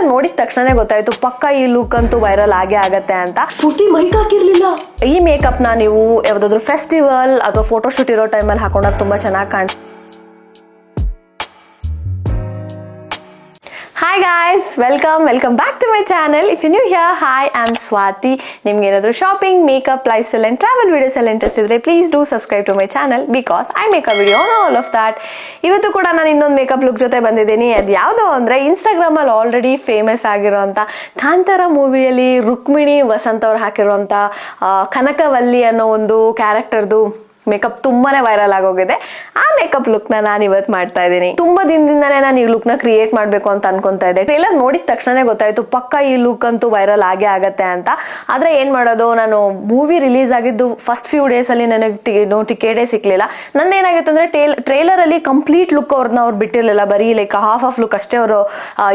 ನೋಡಿದ ತಕ್ಷಣನೇ ಗೊತ್ತಾಯ್ತು ಪಕ್ಕ ಈ ಲುಕ್ ಅಂತೂ ವೈರಲ್ ಆಗೇ ಆಗತ್ತೆ ಅಂತ. ಪುಟ್ಟಿ ಮೈಕ್ ಹಾಕಿರ್ಲಿಲ್ಲ. ಈ ಮೇಕಪ್ ನ ನೀವು ಯಾವ್ದಾದ್ರು ಫೆಸ್ಟಿವಲ್ ಅಥವಾ ಫೋಟೋಶೂಟ್ ಇರೋ ಟೈಮಲ್ಲಿ ಹಾಕೊಂಡಾಗ ತುಂಬಾ ಚೆನ್ನಾಗಿ ಕಾಣ್ತದೆ. Hi guys, welcome back to my channel. If you're new here, hi, I'm Swati. ನಿಮ್ಗೆ ಏನಾದರೂ shopping, makeup, lifestyle and travel videos ಎಲ್ಲ ಇಂಟ್ರೆಸ್ಟ್ ಇದ್ರೆ please do subscribe to my channel because I make a video on all of that. ಇವತ್ತು ಕೂಡ ನಾನು ಇನ್ನೊಂದು makeup look ಜೊತೆ ಬಂದಿದ್ದೀನಿ. ಅದು ಯಾವುದೋ ಅಂದರೆ ಇನ್ಸ್ಟಾಗ್ರಾಮಲ್ಲಿ ಆಲ್ರೆಡಿ ಫೇಮಸ್ ಆಗಿರೋಂಥ ಕಾಂತಾರ ಮೂವಿಯಲ್ಲಿ ರುಕ್ಮಿಣಿ ವಸಂತ್ ಅವ್ರು ಹಾಕಿರುವಂಥ ಕನಕವಲ್ಲಿ ಅನ್ನೋ ಒಂದು ಕ್ಯಾರೆಕ್ಟರ್ದು ಮೇಕಪ್ ತುಂಬಾನೇ ವೈರಲ್ ಆಗೋಗಿದೆ. ಆ ಮೇಕಪ್ ಲುಕ್ ನಾನು ಇವತ್ತು ಮಾಡ್ತಾ ಇದ್ದೀನಿ. ತುಂಬಾ ದಿನದಿಂದಾನೇ ನಾನು ಈ ಲುಕ್ ನ ಕ್ರಿಯೇಟ್ ಮಾಡ್ಬೇಕು ಅಂತ ಅನ್ಕೊಂತಾ ಇದ್ದೆ. ಟ್ರೇಲರ್ ನೋಡಿದ ತಕ್ಷಣನೇ ಗೊತ್ತಾಯ್ತು ಪಕ್ಕ ಈ ಲುಕ್ ಅಂತೂ ವೈರಲ್ ಆಗೇ ಆಗತ್ತೆ ಅಂತ. ಆದ್ರೆ ಏನ್ ಮಾಡೋದು, ನಾನು ಮೂವಿ ರಿಲೀಸ್ ಆಗಿದ್ದು ಫಸ್ಟ್ ಫ್ಯೂ ಡೇಸ್ ಅಲ್ಲಿ ನನಗೆ ಟಿಕೆಟೇ ಸಿಕ್ಲಿಲ್ಲ. ನಂದೇನಾಗಿತ್ತು ಅಂದ್ರೆ ಟ್ರೇಲರ್ ಅಲ್ಲಿ ಕಂಪ್ಲೀಟ್ ಲುಕ್ ಅವ್ರು ಬಿಟ್ಟಿರ್ಲಿಲ್ಲ, ಬರೀ ಲೈಕ್ ಹಾಫ್ ಆಫ್ ಲುಕ್ ಅಷ್ಟೇ ಅವರು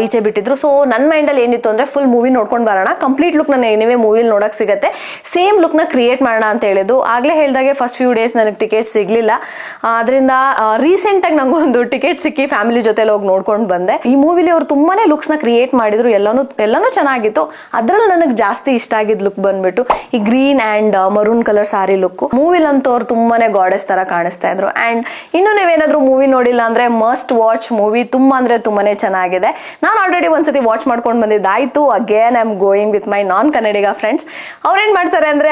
ಈಚೆ ಬಿಟ್ಟಿದ್ರು. ಸೊ ನನ್ನ ಮೈಂಡ್ ಅಲ್ಲಿ ಏನಿತ್ತು ಅಂದ್ರೆ ಫುಲ್ ಮೂವಿ ನೋಡ್ಕೊಂಡು ಬರೋಣ, ಕಂಪ್ಲೀಟ್ ಲುಕ್ ನಾನು ಏನಿವೆ ಮೂವಿಲಿ ನೋಡಕ್ ಸಿಗತ್ತೆ, ಸೇಮ್ ಲುಕ್ ನ ಕ್ರಿಯೇಟ್ ಮಾಡೋಣ ಅಂತ ಹೇಳಿದ್ದು. ಆಗ್ಲೇ ಹೇಳ್ದಾಗೆ ಫಸ್ಟ್ ಫ್ಯೂ ಡೇಸ್ ನನಗೆ ಟಿಕೆಟ್ ಸಿಗ್ಲಿಲ್ಲ. ಅದರಿಂದ ರೀಸೆಂಟ್ ಆಗಿ ನಂಗೊಂದು ಟಿಕೆಟ್ ಸಿಕ್ಕಿ ಫ್ಯಾಮಿಲಿ ಜೊತೆ ಹೋಗಿ ನೋಡ್ಕೊಂಡು ಬಂದೆ. ಈ ಮೂವಿಲಿ ಅವ್ರು ತುಂಬಾನೇ ಲುಕ್ಸ್ ನ ಕ್ರಿಯೇಟ್ ಮಾಡಿದ್ರು, ಎಲ್ಲಾನು ಚೆನ್ನಾಗಿತ್ತು. ಅದ್ರಲ್ಲಿ ನನಗೆ ಜಾಸ್ತಿ ಇಷ್ಟ ಆಗಿದ್ ಲುಕ್ ಬಂದ್ಬಿಟ್ಟು ಈ green and maroon colour sari look. ಮೂವಿಲಂತೂ ಅವ್ರು ತುಂಬಾನೇ ಗಾಡೆಸ್ ತರ ಕಾಣಿಸ್ತಾ ಇದ್ರು. ಅಂಡ್ ಇನ್ನು ನೀವೇನಾದ್ರೂ ಮೂವಿ ನೋಡಿಲ್ಲ ಅಂದ್ರೆ ಮಸ್ಟ್ ವಾಚ್ ಮೂವಿ, ತುಂಬಾ ಅಂದ್ರೆ ತುಂಬಾನೇ ಚೆನ್ನಾಗಿದೆ. ನಾನು ಆಲ್ರೆಡಿ ಒಂದ್ಸತಿ ವಾಚ್ ಮಾಡ್ಕೊಂಡು ಬಂದಿದ್ದಾಯ್ತು. Again I am going with my non Kannadiga friends. ಅವ್ರೇನ್ ಮಾಡ್ತಾರೆ ಅಂದ್ರೆ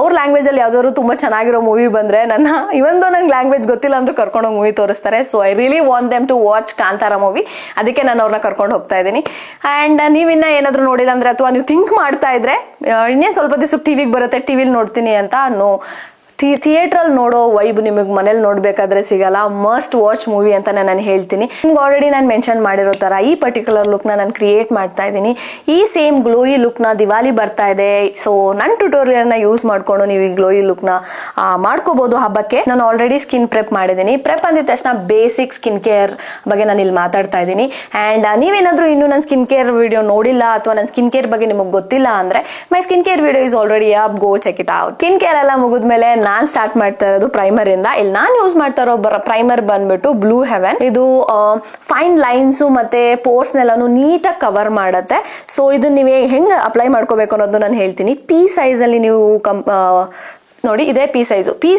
ಅವ್ರ ಲ್ಯಾಂಗ್ವೇಜ್ ಅಲ್ಲಿ ಯಾವ್ದಾದ್ರು ತುಂಬಾ ಚೆನ್ನಾಗಿರೋ ಮೂವಿ ಬಂದ್ರೆ ನನ್ನ ಇವೊಂದು ನಂಗೆ ಲ್ಯಾಂಗ್ವೇಜ್ ಗೊತ್ತಿಲ್ಲ ಅಂದ್ರೂ ಕರ್ಕೊಂಡೋಗಿ ಮೂವಿ ತೋರಿಸ್ತಾರೆ. So I really want them to watch Kantara movie. ಅದಕ್ಕೆ ನಾನು ಅವ್ರನ್ನ ಕರ್ಕೊಂಡು ಹೋಗ್ತಾ ಇದ್ದೀನಿ. ಅಂಡ್ ನೀವಿನ್ನ ಏನಾದ್ರು ನೋಡಿಲ್ಲ ಅಂದ್ರೆ ಅಥವಾ ನೀವು ಥಿಂಕ್ ಮಾಡ್ತಾ ಇದ್ರೆ ಇನ್ನೇನು ಸ್ವಲ್ಪ ದಿವಸ ಟಿವಿಗೆ ಬರುತ್ತೆ, ಟಿವಿಲಿ ನೋಡ್ತೀನಿ ಅಂತ, ಥಿಯೇಟ್ರಲ್ ನೋಡೋ ವೈಬ್ ನಿಮಗೆ ಮನೇಲಿ ನೋಡ್ಬೇಕಾದ್ರೆ ಸಿಗಲ್ಲ. ಮಸ್ಟ್ ವಾಚ್ ಮೂವಿ ಅಂತ ನಾನು ಹೇಳ್ತೀನಿ. ನಿಮ್ಗೆ ಆಲ್ರೆಡಿ ನಾನು ಮೆನ್ಷನ್ ಮಾಡಿರೋ ತರ ಈ ಪರ್ಟಿಕ್ಯುಲರ್ ಲುಕ್ ನಾನು ಕ್ರಿಯೇಟ್ ಮಾಡ್ತಾ ಇದ್ದೀನಿ. ಈ ಸೇಮ್ ಗ್ಲೋಯಿ ಲುಕ್ ನ ದಿವಾಲಿ ಬರ್ತಾ ಇದೆ. ಸೊ ನನ್ನ ಟ್ಯುಟೋರಿಯಲ್ ನ ಯೂಸ್ ಮಾಡ್ಕೊಂಡು ನೀವು ಈ ಗ್ಲೋಯಿ ಲುಕ್ ನ ಮಾಡ್ಕೋಬಹುದು ಹಬ್ಬಕ್ಕೆ. ನಾನು ಆಲ್ರೆಡಿ ಸ್ಕಿನ್ ಪ್ರೆಪ್ ಮಾಡಿದ್ದೀನಿ. ಪ್ರೆಪ್ ಅಂದಿದ ತಕ್ಷಣ ಬೇಸಿಕ್ ಸ್ಕಿನ್ ಕೇರ್ ಬಗ್ಗೆ ನಾನು ಇಲ್ಲಿ ಮಾತಾಡ್ತಾ ಇದ್ದೀನಿ. ಅಂಡ್ ನೀವೇನಾದ್ರೂ ಇನ್ನು ನನ್ನ ಸ್ಕಿನ್ ಕೇರ್ ವಿಡಿಯೋ ನೋಡಿಲ್ಲ ಅಥವಾ ನನ್ನ ಸ್ಕಿನ್ ಕೇರ್ ಬಗ್ಗೆ ನಿಮಗೆ ಗೊತ್ತಿಲ್ಲ ಅಂದ್ರೆ my skin care video is already up, go check it out. Skin care ಎಲ್ಲ ಮುಗಿದ್ಮೇಲೆ ನಾನ್ ಸ್ಟಾರ್ಟ್ ಮಾಡ್ತಾ ಇರೋದು ಪ್ರೈಮರ್ ಇಂದ. ಇಲ್ಲಿ ನಾನು ಯೂಸ್ ಮಾಡ್ತಾ ಇರೋ ಪ್ರೈಮರ್ ಬಂದ್ಬಿಟ್ಟು ಬ್ಲೂ ಹೆವೆನ್. ಇದು ಫೈನ್ ಲೈನ್ಸ್ ಮತ್ತೆ ಪೋರ್ಸ್ ನೆಲ್ಲಾನು ನೀಟಾಗಿ ಕವರ್ ಮಾಡುತ್ತೆ. ಸೊ ಇದನ್ನ ನೀವೇ ಹೆಂಗ್ ಅಪ್ಲೈ ಮಾಡ್ಕೋಬೇಕು ಅನ್ನೋದು ನಾನು ಹೇಳ್ತೀನಿ. ಪಿ ಸೈಜ್ ಅಲ್ಲಿ ನೀವು ನೋಡಿ, ಇದೇ ಪಿ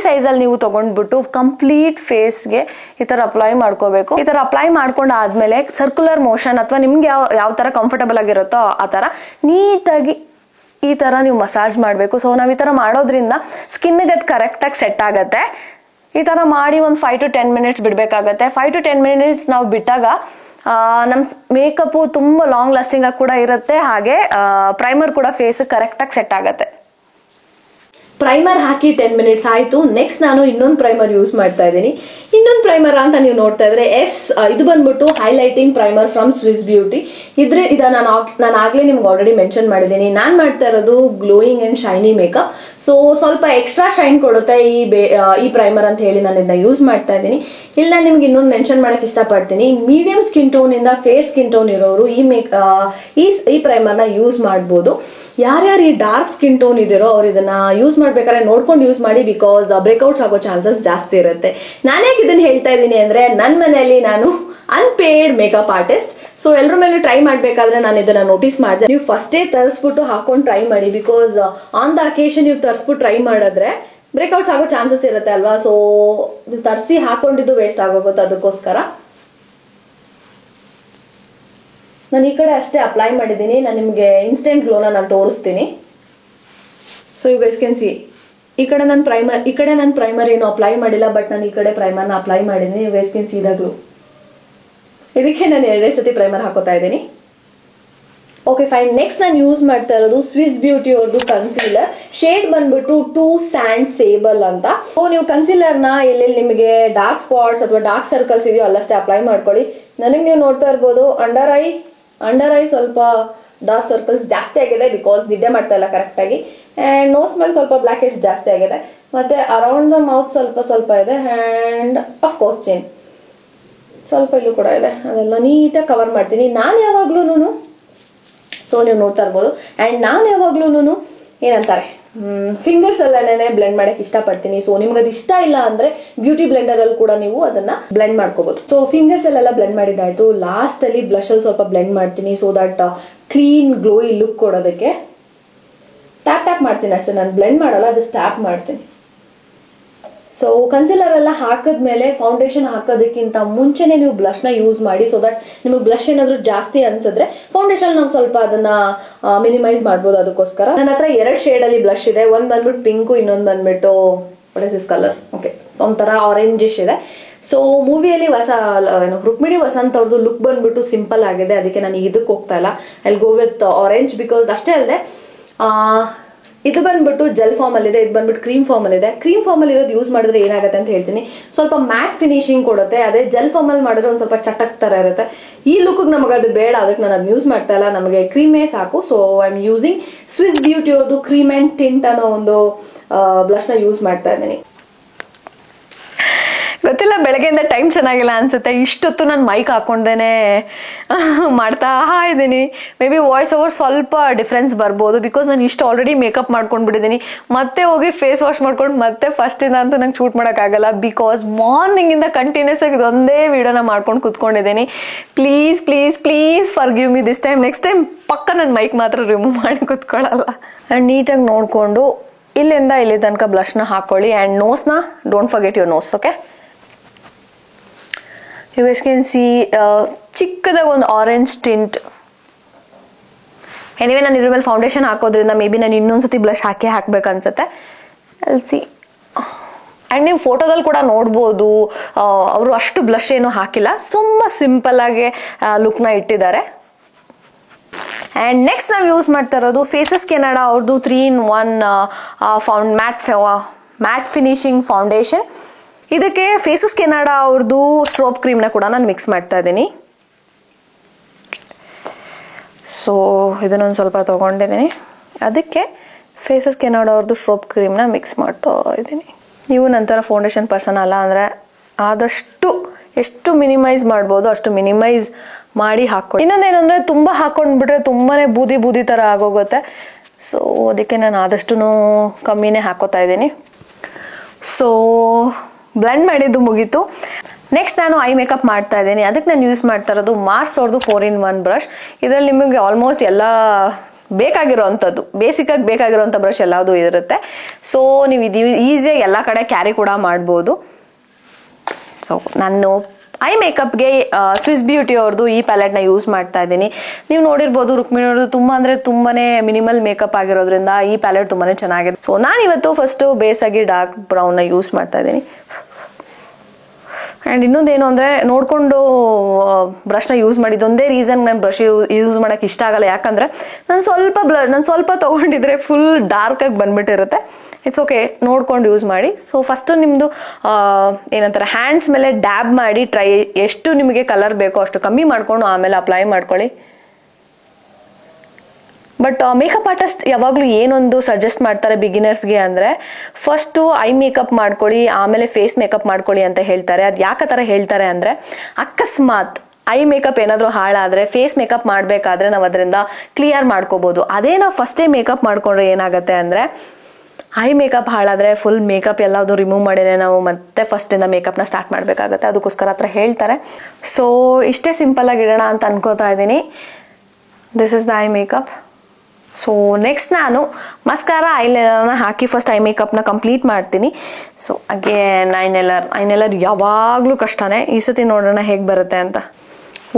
ಸೈಜ್ ಅಲ್ಲಿ ನೀವು ತಗೊಂಡ್ಬಿಟ್ಟು ಕಂಪ್ಲೀಟ್ ಫೇಸ್ಗೆ ಈ ತರ ಅಪ್ಲೈ ಮಾಡ್ಕೋಬೇಕು. ಈ ತರ ಅಪ್ಲೈ ಮಾಡ್ಕೊಂಡು ಆದ್ಮೇಲೆ ಸರ್ಕ್ಯುಲರ್ ಮೋಷನ್ ಅಥವಾ ನಿಮ್ಗೆ ಯಾವ ತರ ಕಂಫರ್ಟಬಲ್ ಆಗಿರುತ್ತೋ ಆ ತರ ನೀಟಾಗಿ ಈ ತರ ನೀವು ಮಸಾಜ್ ಮಾಡಬೇಕು. ಸೊ ನಾವ್ ಈ ತರ ಮಾಡೋದ್ರಿಂದ ಸ್ಕಿನ್ಗೆ ಅದು ಕರೆಕ್ಟಾಗಿ ಸೆಟ್ ಆಗತ್ತೆ. ಈ ತರ ಮಾಡಿ ಒಂದು 5 to 10 minutes ಬಿಡ್ಬೇಕಾಗತ್ತೆ. 5 to 10 minutes ನಾವು ಬಿಟ್ಟಾಗ ನಮ್ ಮೇಕಪ್ ತುಂಬಾ ಲಾಂಗ್ ಲಾಸ್ಟಿಂಗ್ ಆಗಿ ಕೂಡ ಇರುತ್ತೆ. ಹಾಗೆ ಪ್ರೈಮರ್ ಕೂಡ ಫೇಸ್ ಕರೆಕ್ಟಾಗಿ ಸೆಟ್ ಆಗತ್ತೆ. ಪ್ರೈಮರ್ ಹಾಕಿ 10 minutes ಆಯ್ತು. ನೆಕ್ಸ್ಟ್ ನಾನು ಇನ್ನೊಂದು ಪ್ರೈಮರ್ ಯೂಸ್ ಮಾಡ್ತಾ ಇದ್ದೀನಿ. ಇನ್ನೊಂದು ಪ್ರೈಮರ್ ಅಂತ ನೀವು ನೋಡ್ತಾ ಇದ್ರೆ ಇದು ಬಂದ್ಬಿಟ್ಟು highlighting primer from Swiss beauty. ನಾನು ಆಗ್ಲೇ ನಿಮ್ಗೆ ಆಲ್ರೆಡಿ ಮೆನ್ಷನ್ ಮಾಡಿದ್ದೀನಿ. ನಾನು ಮಾಡ್ತಾ ಇರೋದು glowing and shiny makeup. So ಸ್ವಲ್ಪ ಎಕ್ಸ್ಟ್ರಾ ಶೈನ್ ಕೊಡುತ್ತೆ ಈ ಪ್ರೈಮರ್ ಅಂತ ಹೇಳಿ ನಾನು ಇದನ್ನ ಯೂಸ್ ಮಾಡ್ತಾ ಇದ್ದೀನಿ. ಇಲ್ಲಿ ನಾನು ನಿಮ್ಗೆ ಇನ್ನೊಂದು ಮೆನ್ಷನ್ ಮಾಡಕ್ ಇಷ್ಟಪಡ್ತೀನಿ. ಮೀಡಿಯಂ ಸ್ಕಿನ್ ಟೋನ್ ಇಂದ ಫೇರ್ ಸ್ಕಿನ್ ಟೋನ್ ಇರೋರು ಈ ಪ್ರೈಮರ್ ನ ಯೂಸ್ ಮಾಡ್ಬೋದು. ಯಾರ್ಯಾರು ಈ ಡಾರ್ಕ್ ಸ್ಕಿನ್ ಟೋನ್ ಇದಿರೋ ಅವ್ರು ಇದನ್ನ ಯೂಸ್ ಮಾಡ್ಬೇಕಾದ್ರೆ ನೋಡ್ಕೊಂಡು ಯೂಸ್ ಮಾಡಿ, ಬಿಕಾಸ್ ಬ್ರೇಕ್ಔಟ್ಸ್ ಆಗೋ ಚಾನ್ಸಸ್ ಜಾಸ್ತಿ ಇರುತ್ತೆ. ನಾನೇ ಇದನ್ನ ಹೇಳ್ತಾ ಇದ್ದೀನಿ ಅಂದ್ರೆ ನನ್ನ ಮನೆಯಲ್ಲಿ ನಾನು ಅನ್ಪೇಯ್ಡ್ ಮೇಕಪ್ ಆರ್ಟಿಸ್ಟ್. ಸೊ ಎಲ್ಲರ ಮೇಲೆ ಟ್ರೈ ಮಾಡ್ಬೇಕಾದ್ರೆ ನಾನು ಇದನ್ನ ನೋಟಿಸ್ ಮಾಡಿದೆ. ನೀವು ಫಸ್ಟೇ ತರಿಸ್ಬಿಟ್ಟು ಹಾಕೊಂಡು ಟ್ರೈ ಮಾಡಿ, ಬಿಕಾಸ್ ಆನ್ ದ ಅಕೇಶನ್ ನೀವು ತರಿಸ್ಬಿಟ್ಟು ಟ್ರೈ ಮಾಡಿದ್ರೆ ಬ್ರೇಕ್ಔಟ್ಸ್ ಆಗೋ ಚಾನ್ಸಸ್ ಇರುತ್ತೆ ಅಲ್ವಾ. ಸೊ ತರಿಸಿ ಹಾಕೊಂಡಿದ್ದು ವೇಸ್ಟ್ ಆಗೋಗುತ್ತೆ. ಅದಕ್ಕೋಸ್ಕರ ನಾನು ಈ ಕಡೆ ಅಷ್ಟೇ ಅಪ್ಲೈ ಮಾಡಿದ್ದೀನಿ. ನಾನು ನಿಮಗೆ ಇನ್ಸ್ಟೆಂಟ್ ಗ್ಲೋನ ನಾನು ತೋರಿಸ್ತೀನಿ. So you guys can see, ಈ ಕಡೆ ನಾನು ಪ್ರೈಮರ್ ಏನು ಅಪ್ಲೈ ಮಾಡಿಲ್ಲ, ಬಟ್ ನಾನು ಈ ಕಡೆ ಪ್ರೈಮರ್ನ ಅಪ್ಲೈ ಮಾಡಿದ್ದೀನಿ. You guys can see the glow. ಇದಕ್ಕೆ ನಾನು 2 ಸತಿ ಪ್ರೈಮರ್ ಹಾಕೋತಾ ಇದ್ದೀನಿ. Okay fine. ನೆಕ್ಸ್ಟ್ ನಾನು ಯೂಸ್ ಮಾಡ್ತಾ ಇರೋದು ಸ್ವಿಸ್ ಬ್ಯೂಟಿ ಅವ್ರದ್ದು ಕನ್ಸೀಲರ್. ಶೇಡ್ ಬಂದ್ಬಿಟ್ಟು 2 ಸ್ಯಾಂಡ್ ಸೇಬಲ್ ಅಂತ. ಸೊ ನೀವು ಕನ್ಸೀಲರ್ನ ಎಲ್ಲೆಲ್ಲಿ ನಿಮಗೆ ಡಾರ್ಕ್ ಸ್ಪಾಟ್ಸ್ ಅಥವಾ ಡಾರ್ಕ್ ಸರ್ಕಲ್ಸ್ ಇದೆಯೋ ಅಲ್ಲಷ್ಟೇ ಅಪ್ಲೈ ಮಾಡ್ಕೊಳ್ಳಿ. ನನಗೆ ನೀವು ನೋಡ್ತಾ ಇರ್ಬೋದು ಅಂಡರ್ ಐ ಸ್ವಲ್ಪ ಡಾರ್ಕ್ ಸರ್ಕಲ್ಸ್ ಜಾಸ್ತಿ ಆಗಿದೆ, ಬಿಕಾಸ್ ನಿದ್ದೆ ಮಾಡ್ತಾ ಇಲ್ಲ ಕರೆಕ್ಟಾಗಿ. ಆ್ಯಂಡ್ ನೋಸ್ ಮೇಲೆ ಸ್ವಲ್ಪ ಬ್ಲ್ಯಾಕ್ ಹೆಡ್ಸ್ ಜಾಸ್ತಿ ಆಗಿದೆ. ಮತ್ತೆ ಅರೌಂಡ್ ದ ಮೌತ್ ಸ್ವಲ್ಪ ಇದೆ. ಆ್ಯಂಡ್ ಅಫ್ಕೋರ್ಸ್ ಚಿನ್ ಸ್ವಲ್ಪ ಇಲ್ಲೂ ಕೂಡ ಇದೆ. ಅದೆಲ್ಲ ನೀಟಾಗಿ ಕವರ್ ಮಾಡ್ತೀನಿ ನಾನು ಯಾವಾಗ್ಲೂ. ಸೊ ನೀವು ನೋಡ್ತಾ ಇರ್ಬೋದು. ಆ್ಯಂಡ್ ನಾನು ಯಾವಾಗ್ಲೂ ಏನಂತಾರೆ ಫಿಂಗರ್ಸ್ ಅಲ್ಲೇ ಬ್ಲೆಂಡ್ ಮಾಡಕ್ಕೆ ಇಷ್ಟಪಡ್ತೀನಿ. ಸೊ ನಿಮ್ಗೆ ಅದು ಇಷ್ಟ ಇಲ್ಲ ಅಂದ್ರೆ ಬ್ಯೂಟಿ ಬ್ಲೆಂಡರ್ ಅಲ್ಲಿ ಕೂಡ ನೀವು ಅದನ್ನ ಬ್ಲೆಂಡ್ ಮಾಡ್ಕೋಬಹುದು. ಸೊ ಫಿಂಗರ್ಸ್ ಅಲ್ಲೆಲ್ಲ ಬ್ಲೆಂಡ್ ಮಾಡಿದ್ದಾಯ್ತು. ಲಾಸ್ಟ್ ಅಲ್ಲಿ ಬ್ಲಷ್ ಅಲ್ಲಿ ಸ್ವಲ್ಪ ಬ್ಲೆಂಡ್ ಮಾಡ್ತೀನಿ so that clean glowy look ಕೊಡೋದಕ್ಕೆ. ಟ್ಯಾಪ್ ಮಾಡ್ತೀನಿ ಅಷ್ಟೇ, ನಾನು ಬ್ಲೆಂಡ್ ಮಾಡಲ್ಲ, ಜಸ್ಟ್ ಟ್ಯಾಪ್ ಮಾಡ್ತೀನಿ. ಸೊ ಕನ್ಸಿಲರ್ ಎಲ್ಲ ಹಾಕಿದ್ಮೇಲೆ ಫೌಂಡೇಶನ್ ಹಾಕೋದಕ್ಕಿಂತ ಮುಂಚೆನೆ ನೀವು ಬ್ಲಷ್ನ ಯೂಸ್ ಮಾಡಿ ಸೊ ದಟ್ ನಿಮಗೆ ಬ್ಲಷ್ ಏನಾದರೂ ಜಾಸ್ತಿ ಅನ್ಸಿದ್ರೆ ಫೌಂಡೇಶನ್ ನಾವು ಸ್ವಲ್ಪ ಅದನ್ನ ಮಿನಿಮೈಸ್ ಮಾಡ್ಬೋದು. ಅದಕ್ಕೋಸ್ಕರ ನನ್ನ ಹತ್ರ 2 ಶೇಡಲ್ಲಿ ಬ್ಲಷ್ ಇದೆ. ಒಂದು ಬಂದ್ಬಿಟ್ಟು ಪಿಂಕು, ಇನ್ನೊಂದು ಬಂದ್ಬಿಟ್ಟು what is this colour, okay ಒಂಥರ ಆರೆಂಜಿಶ್ ಇದೆ. ಸೊ ಮೂವಿಯಲ್ಲಿ ರುಕ್ಮಿಣಿ ವಸಂತ್ ಅವ್ರದ್ದು ಲುಕ್ ಬಂದ್ಬಿಟ್ಟು ಸಿಂಪಲ್ ಆಗಿದೆ, ಅದಕ್ಕೆ ನಾನು ಇದಕ್ಕೆ ಹೋಗ್ತಾ ಇಲ್ಲ. I go with orange because ಅಷ್ಟೇ ಅಲ್ಲದೆ ಇದು ಬಂದ್ಬಿಟ್ಟು ಜೆಲ್ ಫಾರ್ಮ್ ಅಲ್ಲಿ ಇದೆ, ಇದು ಬಂದ್ಬಿಟ್ಟು ಕ್ರೀಮ್ ಫಾರ್ಮ್ ಅಲ್ಲಿ ಇದೆ. ಕ್ರೀಮ್ ಫಾರ್ಮ್ ಅಲ್ಲಿ ಇರೋದು ಯೂಸ್ ಮಾಡಿದ್ರೆ ಏನಾಗುತ್ತೆ ಅಂತ ಹೇಳ್ತೀನಿ, ಸ್ವಲ್ಪ ಮ್ಯಾಟ್ ಫಿನಿಶಿಂಗ್ ಕೊಡುತ್ತೆ. ಅದೇ ಜೆಲ್ ಫಾರ್ಮ್ ಅಲ್ಲಿ ಮಾಡಿದ್ರೆ ಒಂದು ಸ್ವಲ್ಪ ಚಟಕ್ ತರ ಇರುತ್ತೆ. ಈ ಲುಕ್ ನಮಗೆ ಅದು ಬೇಡ, ಅದಕ್ಕೆ ನಾನು ಅದನ್ನ ಯೂಸ್ ಮಾಡ್ತಾ ಇಲ್ಲ, ನಮಗೆ ಕ್ರೀಮೇ ಸಾಕು. So I am using Swiss Beauty ಅವ್ರದ್ದು ಕ್ರೀಮ್ ಅಂಡ್ ಟಿಂಟ್ ಅನ್ನೋ ಒಂದು ಬ್ಲಷ್ ನ ಯೂಸ್ ಮಾಡ್ತಾ ಇದ್ದೀನಿ. ಗೊತ್ತಿಲ್ಲ, ಬೆಳಗ್ಗೆಯಿಂದ ಟೈಮ್ ಚೆನ್ನಾಗಿಲ್ಲ ಅನ್ಸುತ್ತೆ. ಇಷ್ಟೊತ್ತು ನಾನು ಮೈಕ್ ಹಾಕೊಂಡೇನೆ ಮಾಡ್ತಾ ಇದ್ದೀನಿ. ಮೇ ಬಿ ವಾಯ್ಸ್ ಓವರ್ ಸ್ವಲ್ಪ ಡಿಫ್ರೆನ್ಸ್ ಬರ್ಬೋದು ಬಿಕಾಸ್ ನಾನು ಇಷ್ಟು ಆಲ್ರೆಡಿ ಮೇಕಪ್ ಮಾಡ್ಕೊಂಡ್ಬಿಟ್ಟಿದ್ದೀನಿ. ಮತ್ತೆ ಹೋಗಿ ಫೇಸ್ ವಾಶ್ ಮಾಡ್ಕೊಂಡು ಮತ್ತೆ ಫಸ್ಟಿಂದ ಅಂತೂ ನಂಗೆ ಶೂಟ್ ಮಾಡೋಕ್ಕಾಗಲ್ಲ ಬಿಕಾಸ್ ಮಾರ್ನಿಂಗಿಂದ ಕಂಟಿನ್ಯೂಸ್ ಆಗಿ ಇದೊಂದೇ ವಿಡಿಯೋನ ಮಾಡ್ಕೊಂಡು ಕೂತ್ಕೊಂಡಿದ್ದೀನಿ. Please please please for give me this time. Next time ಪಕ್ಕ ನನ್ನ ಮೈಕ್ ಮಾತ್ರ ರಿಮೂವ್ ಮಾಡಿ ಕೂತ್ಕೊಳ್ಳಲ್ಲ. ಆ್ಯಂಡ್ ನೀಟಾಗಿ ನೋಡಿಕೊಂಡು ಇಲ್ಲಿಂದ ಇಲ್ಲಿ ತನಕ ಬ್ಲಷ್ನ ಹಾಕೊಳ್ಳಿ. ಆ್ಯಂಡ್ ನೋಸ್ನ don't forget your nose. Okay, you guys can see ಚಿಕ್ಕದಾಗ ಒಂದು ಆರೆಂಜ್ ಟಿಂಟ್. ಎನಿವೆ ನಾನು ಇದ್ರ ಮೇಲೆ ಫೌಂಡೇಶನ್ ಹಾಕೋದ್ರಿಂದ ಮೇ ಬಿ ನಾನು ಇನ್ನೊಂದ್ಸತಿ ಬ್ಲಷ್ ಹಾಕ್ಬೇಕನ್ಸುತ್ತೆ. ಅಲ್ಲಿ ಸಿ. ಆ್ಯಂಡ್ ನೀವು ಫೋಟೋದಲ್ಲಿ ಕೂಡ ನೋಡ್ಬೋದು ಅವರು ಅಷ್ಟು ಬ್ಲಷ್ ಏನು ಹಾಕಿಲ್ಲ, ತುಂಬ ಸಿಂಪಲ್ ಆಗಿ ಲುಕ್ನ ಇಟ್ಟಿದ್ದಾರೆ. ಆ್ಯಂಡ್ ನೆಕ್ಸ್ಟ್ ನಾವು ಯೂಸ್ ಮಾಡ್ತಾ ಇರೋದು ಫೇಸಸ್ ಕೆನಡಾ ಅವ್ರದ್ದು 3-in-1 ಮ್ಯಾಟ್ ಫಿನಿಶಿಂಗ್ ಫೌಂಡೇಶನ್. ಇದಕ್ಕೆ ಫೇಸಸ್ ಕೆನಡಾ ಅವ್ರದ್ದು ಸ್ಟ್ರೋಬ್ ಕ್ರೀಮ್ನ ಕೂಡ ನಾನು ಮಿಕ್ಸ್ ಮಾಡ್ತಾ ಇದ್ದೀನಿ. ಸೊ ಇದನ್ನೊಂದು ಸ್ವಲ್ಪ ತೊಗೊಂಡಿದ್ದೀನಿ, ಅದಕ್ಕೆ ಫೇಸಸ್ ಕೆನಡಾ ಅವ್ರದ್ದು ಸ್ಟ್ರೋಬ್ ಕ್ರೀಮ್ನ ಮಿಕ್ಸ್ ಮಾಡ್ತಾ ಇದ್ದೀನಿ. ನೀವು ನಂತರ ಫೌಂಡೇಶನ್ ಪರ್ಸನ್ ಅಲ್ಲ ಅಂದರೆ ಆದಷ್ಟು ಎಷ್ಟು ಮಿನಿಮೈಸ್ ಮಾಡ್ಬೋದು ಅಷ್ಟು ಮಿನಿಮೈಸ್ ಮಾಡಿ ಹಾಕ್ಕೊಳ್ಳಿ. ಇನ್ನೊಂದೇನೆಂದರೆ ತುಂಬ ಹಾಕ್ಕೊಂಡ್ಬಿಟ್ರೆ ತುಂಬಾ ಬೂದಿ ಥರ ಆಗೋಗುತ್ತೆ. ಸೊ ಅದಕ್ಕೆ ನಾನು ಆದಷ್ಟು ಕಮ್ಮಿನೇ ಹಾಕೋತಾ ಇದ್ದೀನಿ. ಸೊ ಬ್ಲೆಂಡ್ ಮಾಡಿದ್ದು ಮುಗೀತು. ನೆಕ್ಸ್ಟ್ ನಾನು ಐ ಮೇಕಪ್ ಮಾಡ್ತಾ ಇದ್ದೀನಿ. ಅದಕ್ಕೆ ನಾನು ಯೂಸ್ ಮಾಡ್ತಾ ಇರೋದು ಮಾರ್ಸ್ ಅವ್ರದ್ದು 4-in-1 ಬ್ರಷ್. ಇದರಲ್ಲಿ ನಿಮಗೆ ಆಲ್ಮೋಸ್ಟ್ ಎಲ್ಲ ಬೇಕಾಗಿರೋವಂಥದ್ದು, ಬೇಸಿಕಾಗಿ ಬೇಕಾಗಿರೋವಂಥ ಬ್ರಷ್ ಎಲ್ಲದೂ ಇರುತ್ತೆ. ಸೊ ನೀವು ಇದು ಈಸಿಯಾಗಿ ಎಲ್ಲ ಕಡೆ ಕ್ಯಾರಿ ಕೂಡ ಮಾಡ್ಬೋದು. ಸೊ ನಾನು ಐ ಮೇಕಪ್ಗೆ ಸ್ವಿಸ್ ಬ್ಯೂಟಿ ಅವ್ರದ್ದು ಈ ಪ್ಯಾಲೆಟ್ನ ಯೂಸ್ ಮಾಡ್ತಾ ಇದ್ದೀನಿ. ನೀವು ನೋಡಿರ್ಬೋದು ರುಕ್ಮಿಣಿ ಅವ್ರದ್ದು ತುಂಬಾ ಮಿನಿಮಲ್ ಮೇಕಪ್ ಆಗಿರೋದ್ರಿಂದ ಈ ಪ್ಯಾಲೆಟ್ ತುಂಬಾ ಚೆನ್ನಾಗಿದೆ. ಸೊ ನಾನಿವತ್ತು ಫಸ್ಟು ಬೇಸಾಗಿ ಡಾರ್ಕ್ ಬ್ರೌನ್ನ ಯೂಸ್ ಮಾಡ್ತಾ ಇದ್ದೀನಿ. ಆ್ಯಂಡ್ ಇನ್ನೊಂದೇನು ಅಂದರೆ ನೋಡಿಕೊಂಡು ಬ್ರಷ್ನ ಯೂಸ್ ಮಾಡಿದ್ದೊಂದೇ ರೀಸನ್ ನಾನು ಬ್ರಷ್ ಯೂಸ್ ಮಾಡೋಕ್ಕೆ ಇಷ್ಟ ಆಗಲ್ಲ. ಯಾಕಂದರೆ ನಾನು ಸ್ವಲ್ಪ ತೊಗೊಂಡಿದ್ರೆ ಫುಲ್ ಡಾರ್ಕಾಗಿ ಬಂದ್ಬಿಟ್ಟಿರುತ್ತೆ. ಇಟ್ಸ್ ಓಕೆ, ನೋಡ್ಕೊಂಡು ಯೂಸ್ ಮಾಡಿ. ಸೊ ಫಸ್ಟು ನಿಮ್ಮದು ಏನಂತಾರೆ ಹ್ಯಾಂಡ್ಸ್ ಮೇಲೆ ಡ್ಯಾಬ್ ಮಾಡಿ ಎಷ್ಟು ನಿಮಗೆ ಕಲರ್ ಬೇಕೋ ಅಷ್ಟು ಕಮ್ಮಿ ಮಾಡಿಕೊಂಡು ಆಮೇಲೆ ಅಪ್ಲೈ ಮಾಡ್ಕೊಳ್ಳಿ. ಬಟ್ ಮೇಕಪ್ ಆರ್ಟಿಸ್ಟ್ ಯಾವಾಗಲೂ ಏನೊಂದು ಸಜೆಸ್ಟ್ ಮಾಡ್ತಾರೆ ಬಿಗಿನರ್ಸ್ಗೆ ಅಂದರೆ ಫಸ್ಟು ಐ ಮೇಕಪ್ ಮಾಡ್ಕೊಳ್ಳಿ ಆಮೇಲೆ ಫೇಸ್ ಮೇಕಪ್ ಮಾಡ್ಕೊಳ್ಳಿ ಅಂತ ಹೇಳ್ತಾರೆ. ಅದು ಯಾಕೆ ಥರ ಹೇಳ್ತಾರೆ ಅಂದರೆ ಅಕಸ್ಮಾತ್ ಐ ಮೇಕಪ್ ಏನಾದರೂ ಹಾಳಾದರೆ ಫೇಸ್ ಮೇಕಪ್ ಮಾಡಬೇಕಾದ್ರೆ ನಾವು ಅದರಿಂದ ಕ್ಲಿಯರ್ ಮಾಡ್ಕೋಬೋದು. ಅದೇ ನಾವು ಫಸ್ಟೇ ಮೇಕಪ್ ಮಾಡ್ಕೊಂಡ್ರೆ ಏನಾಗುತ್ತೆ ಅಂದರೆ ಐ ಮೇಕಪ್ ಹಾಳಾದರೆ ಫುಲ್ ಮೇಕಪ್ ಎಲ್ಲದು ರಿಮೂವ್ ಮಾಡಿದ್ರೆ ನಾವು ಮತ್ತೆ ಫಸ್ಟಿಂದ ಮೇಕಪ್ನ ಸ್ಟಾರ್ಟ್ ಮಾಡಬೇಕಾಗತ್ತೆ. ಅದಕ್ಕೋಸ್ಕರ ಹತ್ರ ಹೇಳ್ತಾರೆ. ಸೊ ಇಷ್ಟೇ ಸಿಂಪಲ್ಲಾಗಿ ಇಡೋಣ ಅಂತ ಅನ್ಕೋತಾ ಇದ್ದೀನಿ. This is the eye makeup. So next ನಾನು ಮಸ್ಕಾರ ಐಲೈನರ್ನ ಹಾಕಿ ಫಸ್ಟ್ ಐ ಮೇಕಪ್ನ ಕಂಪ್ಲೀಟ್ ಮಾಡ್ತೀನಿ. ಸೊ ಅಗೇನ್ ಐನೈಲರ್ ಯಾವಾಗಲೂ ಕಷ್ಟನೇ. ಈ ಸತಿ ನೋಡೋಣ ಹೇಗೆ ಬರುತ್ತೆ ಅಂತ.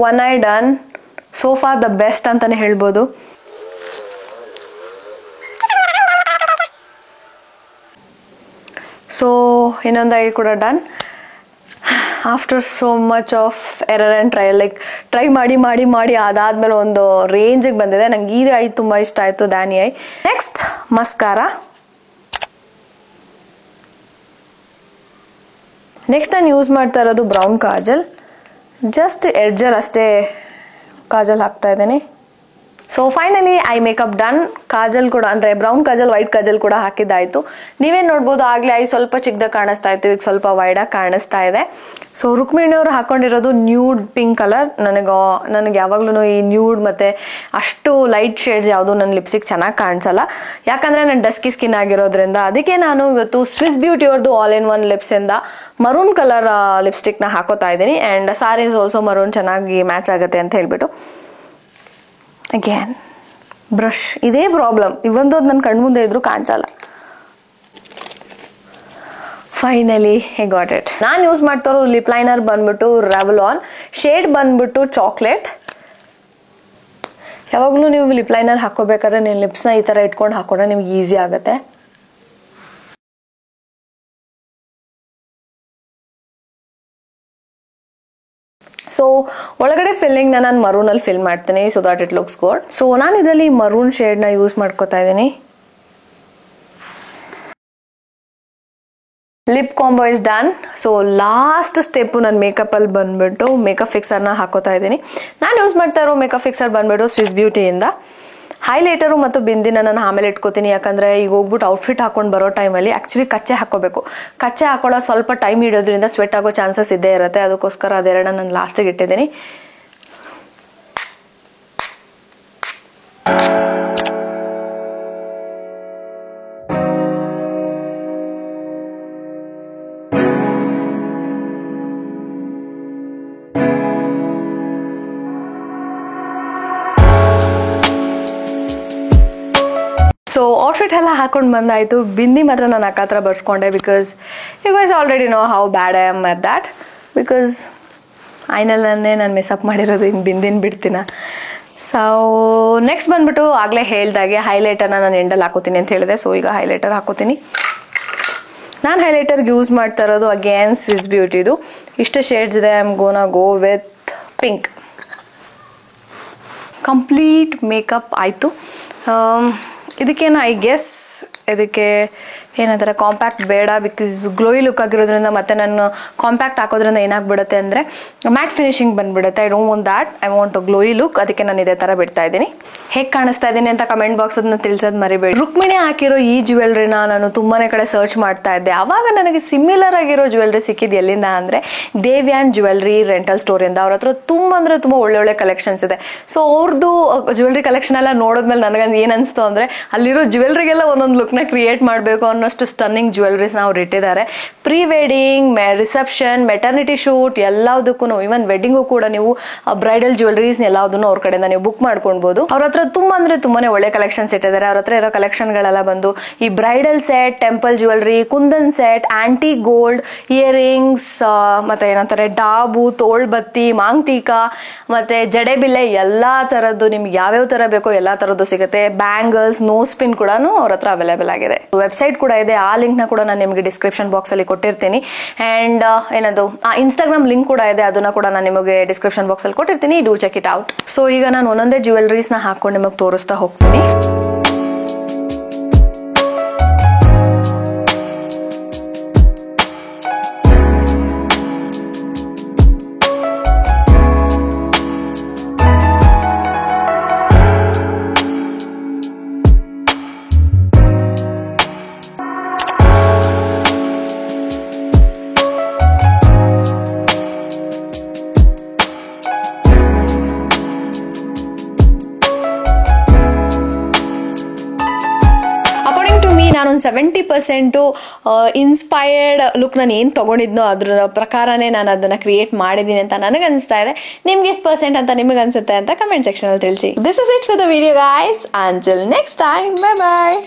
1 eye done. So for the best ಅಂತಲೇ ಹೇಳ್ಬೋದು. ಸೊ ಇನ್ನೊಂದು ಐ ಕೂಡ done. After so much of error and trial, like try ಮಾಡಿ ಅದಾದ್ಮೇಲೆ ಒಂದು ರೇಂಜಿಗೆ ಬಂದಿದೆ. ನಂಗೆ ಈ ಐ ತುಂಬ ಇಷ್ಟ ಆಯಿತು, ದ್ಯಾನಿ ಐ. Next mascara. ನೆಕ್ಸ್ಟ್ ನಾನು ಯೂಸ್ ಮಾಡ್ತಾ ಇರೋದು ಬ್ರೌನ್ ಕಾಜಲ್. ಜಸ್ಟ್ ಎಡ್ಜಲ್ಲಿ ಅಷ್ಟೇ ಕಾಜಲ್ ಹಾಕ್ತಾ ಇದ್ದೀನಿ. So finally I makeup done. Kajal ಕೂಡ ಅಂದರೆ ಬ್ರೌನ್ ಕಾಜಲ್ ವೈಟ್ ಕಾಜಲ್ ಕೂಡ ಹಾಕಿದ್ದಾಯಿತು. ನೀವೇನು ನೋಡ್ಬೋದು, ಆಗಲೇ ಐ ಸ್ವಲ್ಪ ಚಿಕ್ಕದಾಗ ಕಾಣಿಸ್ತಾ ಇತ್ತು, ಈಗ ಸ್ವಲ್ಪ ವೈಡಾಗಿ ಕಾಣಿಸ್ತಾ ಇದೆ. ಸೊ ರುಕ್ಮಿಣಿಯವರು ಹಾಕೊಂಡಿರೋದು ನ್ಯೂಡ್ ಪಿಂಕ್ ಕಲರ್. ನನಗೆ ಯಾವಾಗ್ಲೂ ಈ ನ್ಯೂಡ್ ಮತ್ತು ಅಷ್ಟು ಲೈಟ್ ಶೇಡ್ಸ್ ಯಾವುದು ನನ್ನ ಲಿಪ್ಸಿಗೆ ಚೆನ್ನಾಗಿ ಕಾಣಿಸಲ್ಲ, ಯಾಕಂದರೆ ನಾನು ಡಸ್ಕಿ ಸ್ಕಿನ್ ಆಗಿರೋದ್ರಿಂದ. ಅದಕ್ಕೆ ನಾನು ಇವತ್ತು ಸ್ವಿಸ್ ಬ್ಯೂಟಿ ಅವ್ರದ್ದು ಆಲ್ ಇನ್ ಒನ್ ಲಿಪ್ಸಿಂದ ಮರೂನ್ ಕಲರ್ ಲಿಪ್ಸ್ಟಿಕ್ನ ಹಾಕೋತಾ ಇದ್ದೀನಿ. ಆ್ಯಂಡ್ ಸಾರೀಸ್ ಆಲ್ಸೋ ಮರೂನ್ ಚೆನ್ನಾಗಿ ಮ್ಯಾಚ್ ಆಗುತ್ತೆ ಅಂತ ಹೇಳ್ಬಿಟ್ಟು ಅಗೇನ್ ಬ್ರಷ್. ಇದೇ ಪ್ರಾಬ್ಲಮ್, ಇವೊಂದು ನನ್ನ ಕಣ್ಮುಂದೆ ಇದ್ರೂ ಕಾಣಿಸಲ್ಲ. Finally I got it. ನಾನು ಯೂಸ್ ಮಾಡ್ತಾರೋ ಲಿಪ್ ಲೈನರ್ ಬಂದ್ಬಿಟ್ಟು ರೆವಲಾನ್, ಶೇಡ್ ಬಂದ್ಬಿಟ್ಟು ಚಾಕ್ಲೇಟ್. ಯಾವಾಗಲೂ ನೀವು ಲಿಪ್ ಲೈನರ್ ಹಾಕೋಬೇಕಾದ್ರೆ ನೀವು ಲಿಪ್ಸ್ನ ಈ ಥರ ಇಟ್ಕೊಂಡು ಹಾಕೊಂಡ್ರೆ ನಿಮ್ಗೆ ಈಸಿ ಆಗುತ್ತೆ. ಸೊ ಒಳಗಡೆ ಫಿಲ್ಲಿಂಗ್ನ ನಾನು ಮರೂನಲ್ಲಿ ಫಿಲ್ ಮಾಡ್ತೀನಿ, so that it looks good. So ನಾನು ಇದರಲ್ಲಿ ಮರೂನ್ ಶೇಡ್ನ ಯೂಸ್ ಮಾಡ್ಕೋತಾ ಇದ್ದೀನಿ. Lip combo is done. So last step ನನ್ನ ಮೇಕಪ್ಪಲ್ಲಿ ಬಂದ್ಬಿಟ್ಟು ಮೇಕಪ್ ಫಿಕ್ಸರ್ನ ಹಾಕೋತಾ ಇದ್ದೀನಿ. ನಾನು ಯೂಸ್ ಮಾಡ್ತಾ ಇರೋ ಮೇಕಪ್ ಫಿಕ್ಸರ್ ಬಂದ್ಬಿಟ್ಟು ಸ್ವಿಸ್ ಬ್ಯೂಟಿಯಿಂದ. ಹೈಲೈಟರು ಮತ್ತು ಬಿಂದಿನ ನಾನು ಆಮೇಲೆ ಇಟ್ಕೋತೀನಿ, ಯಾಕಂದರೆ ಈಗ ಹೋಗ್ಬಿಟ್ಟು ಔಟ್ಫಿಟ್ ಹಾಕೊಂಡು ಬರೋ ಟೈಮಲ್ಲಿ ಆ್ಯಕ್ಚುಲಿ ಕಚ್ಚೆ ಹಾಕೋಬೇಕು. ಕಚ್ಚೆ ಹಾಕೊಳ್ಳೋ ಸ್ವಲ್ಪ ಟೈಮ್ ಹಿಡಿಯೋದ್ರಿಂದ ಸ್ವೆಟ್ ಆಗೋ ಚಾನ್ಸಸ್ ಇದ್ದೇ ಇರುತ್ತೆ. ಅದಕ್ಕೋಸ್ಕರ ಅದೆರಡನ್ನ ನಾನು ಲಾಸ್ಟಿಗೆ ಇಟ್ಟಿದ್ದೀನಿ. ಸೊ ಔಟ್ಫಿಟ್ ಎಲ್ಲ ಹಾಕೊಂಡು ಬಂದಾಯಿತು. ಬಿಂದಿ ಮಾತ್ರ ನಾನು ಅಕ್ಕ ಹತ್ರ ಬರ್ಸ್ಕೊಂಡೆ, because you guys already know how bad I am at that. Because ಐನಲ್ಲೇ ನಾನು ಮಿಸ್ಅಪ್ ಮಾಡಿರೋದು, ಇನ್ನು ಬಿಂದಿನ ಬಿಡ್ತೀನ. ಸೊ ನೆಕ್ಸ್ಟ್ ಬಂದ್ಬಿಟ್ಟು ಆಗಲೇ ಹೇಳ್ದಾಗೆ ಹೈಲೈಟರ್ನ ನಾನು ಎಂಡಲ್ಲಿ ಹಾಕೋತೀನಿ ಅಂತ ಹೇಳಿದೆ. ಸೊ ಈಗ ಹೈಲೈಟರ್ ಹಾಕೋತೀನಿ. ನಾನು ಹೈಲೈಟರ್ಗೆ ಯೂಸ್ ಮಾಡ್ತಾ ಇರೋದು ಅಗೇನ್ ಸ್ವಿಸ್ ಬ್ಯೂಟಿದು. ಇಷ್ಟು ಶೇಡ್ಸ್ ಇದೆ. I am gonna go with pink. Complete makeup ಆಯಿತು. ಇದಕ್ಕೇನು ಐ ಗೆಸ್ ಇದಕ್ಕೆ ಏನಂತಾರೆ ಕಾಂಪ್ಯಾಕ್ಟ್ ಬೇಡ, ಬಿಕಾಸ್ ಗ್ಲೋಯಿ ಲುಕ್ ಆಗಿರೋದ್ರಿಂದ. ಮತ್ತು ನಾನು ಕಾಂಪ್ಯಾಕ್ಟ್ ಹಾಕೋದ್ರಿಂದ ಏನಾಗ್ಬಿಡುತ್ತೆ ಅಂದರೆ ಮ್ಯಾಟ್ ಫಿನಿಶಿಂಗ್ ಬಂದುಬಿಡುತ್ತೆ. I don't want that, I want glowy look. ಅದಕ್ಕೆ ನಾನು ಇದೇ ಥರ ಬಿಡ್ತಾ ಇದ್ದೀನಿ. ಹೇಗೆ ಕಾಣಿಸ್ತಾ ಇದ್ದೀನಿ ಅಂತ ಕಮೆಂಟ್ ಬಾಕ್ಸ್ ಅದನ್ನ ತಿಳಿಸೋದು ಮರಿಬೇಡಿ. ರುಕ್ಮಿಣಿ ಹಾಕಿರೋ ಈ ಜ್ಯುವೆಲ್ರಿನ ನಾನು ತುಂಬಾ ಕಡೆ ಸರ್ಚ್ ಮಾಡ್ತಾ ಇದ್ದೆ. ಆವಾಗ ನನಗೆ ಸಿಮಿಲರ್ ಆಗಿರೋ ಜ್ಯುವೆಲ್ರಿ ಸಿಕ್ಕಿದ್ದು ಎಲ್ಲಿಂದ ಅಂದರೆ ದೇವ್ಯಾನ್ ಜ್ಯುವೆಲ್ರಿ ರೆಂಟಲ್ ಸ್ಟೋರಿಂದ. ಅವ್ರ ಹತ್ರ ತುಂಬ ಅಂದರೆ ತುಂಬ ಒಳ್ಳೊಳ್ಳೆ ಕಲೆಕ್ಷನ್ಸ್ ಇದೆ. ಸೊ ಅವ್ರದ್ದು ಜ್ಯುವೆಲ್ರಿ ಕಲೆಕ್ಷನ್ ಎಲ್ಲ ನೋಡಿದ್ಮೇಲೆ ನನಗೆ ಏನು ಅನಿಸ್ತು ಅಂದರೆ ಅಲ್ಲಿರೋ ಜ್ಯುವೆಲ್ರಿಗೆಲ್ಲ ಒಂದೊಂದು ಲುಕ್ನ ಕ್ರಿಯೇಟ್ ಮಾಡಬೇಕು ಅನ್ನೋಷ್ಟು ಸ್ಟನ್ನಿಂಗ್ ಜ್ಯುವೆಲ್ರೀಸ್ನ ಅವ್ರು ಇಟ್ಟಿದ್ದಾರೆ. Pre wedding, reception, maternity shoot ಎಲ್ಲದಕ್ಕೂ, ಈವನ್ ವೆಡ್ಡಿಂಗು ಕೂಡ ನೀವು ಬ್ರೈಡಲ್ ಜ್ಯುವೆಲ್ರೀಸ್ ಎಲ್ಲದನ್ನು ಅವ್ರ ಕಡೆಯಿಂದ ನೀವು ಬುಕ್ ಮಾಡ್ಕೊಳ್ಬೋದು. ಅವ್ರ ಹತ್ರ ತುಂಬಾ ಅಂದರೆ ತುಂಬಾನೇ ಒಳ್ಳೆ ಕಲೆಕ್ಷನ್ಸ್ ಇಟ್ಟಿದ್ದಾರೆ. ಅವ್ರ ಹತ್ರ ಇರೋ ಕಲೆಕ್ಷನ್ಗಳೆಲ್ಲ ಬಂದು ಈ bridal set, temple jewellery, kundan set, antique gold, earrings, ಮತ್ತೆ ಏನಂತಾರೆ ಡಾಬು, ತೋಳ್ಬತ್ತಿ, ಮಾಂಗ್ಟೀಕಾ, ಮತ್ತೆ ಜಡೆಬಿಲ್ಲೆ ಎಲ್ಲ ಥರದ್ದು ನಿಮ್ಗೆ ಯಾವ್ಯಾವ ಥರ ಬೇಕೋ ಎಲ್ಲ ಥರದ್ದು ಸಿಗುತ್ತೆ. ಬ್ಯಾಂಗಲ್ಸ್, ನೋಸ್ ಪಿನ್ ಕೂಡ ಅವ್ರ ಹತ್ರ ಅವೈಲೇಬಲ್ ಆಗಿದೆ. ವೆಬ್ಸೈಟ್ ಕೂಡ ಇದೆ, ಆ ಲಿಂಕ್ನ ಕೂಡ ನಾನು ನಿಮಗೆ ಡಿಸ್ಕ್ರಿಪ್ಷನ್ ಬಾಕ್ಸಲ್ಲಿ ಕೊಟ್ಟಿರ್ತೀನಿ. ಆ್ಯಂಡ್ ಏನದು ಇನ್ಸ್ಟಾಗ್ರಾಮ್ ಲಿಂಕ್ ಕೂಡ ಇದೆ, ಅದನ್ನ ಕೂಡ ನಾನು ನಿಮಗೆ ಡಿಸ್ಕ್ರಿಪ್ಷನ್ ಬಾಕ್ಸಲ್ಲಿ ಕೊಟ್ಟಿರ್ತೀನಿ. Do check it out. So ಈಗ ನಾನು ಒಂದೊಂದೇ ಜ್ಯುವೆಲ್ರೀಸ್ನ ಹಾಕೊಂಡು ನಿಮಗೆ ತೋರಿಸ್ತಾ ಹೋಗ್ತೀನಿ. ನಾನೊಂದು 70% ಇನ್ಸ್ಪೈರ್ಡ್ ಲುಕ್ ನಾನು ಏನು ತೊಗೊಂಡಿದ್ನೋ ಅದ್ರ ಪ್ರಕಾರನೇ ನಾನು ಅದನ್ನು ಕ್ರಿಯೇಟ್ ಮಾಡಿದ್ದೀನಿ ಅಂತ ನನಗೆ ಅನಿಸ್ತಾ ಇದೆ. ನಿಮ್ಗೆ ಎಷ್ಟು % ಅಂತ ನಿಮಗೆ ಅನಿಸುತ್ತೆ ಅಂತ ಕಮೆಂಟ್ ಸೆಕ್ಷನಲ್ಲಿ ತಿಳಿಸಿ. This is it for the video guys. Until next time, bye bye.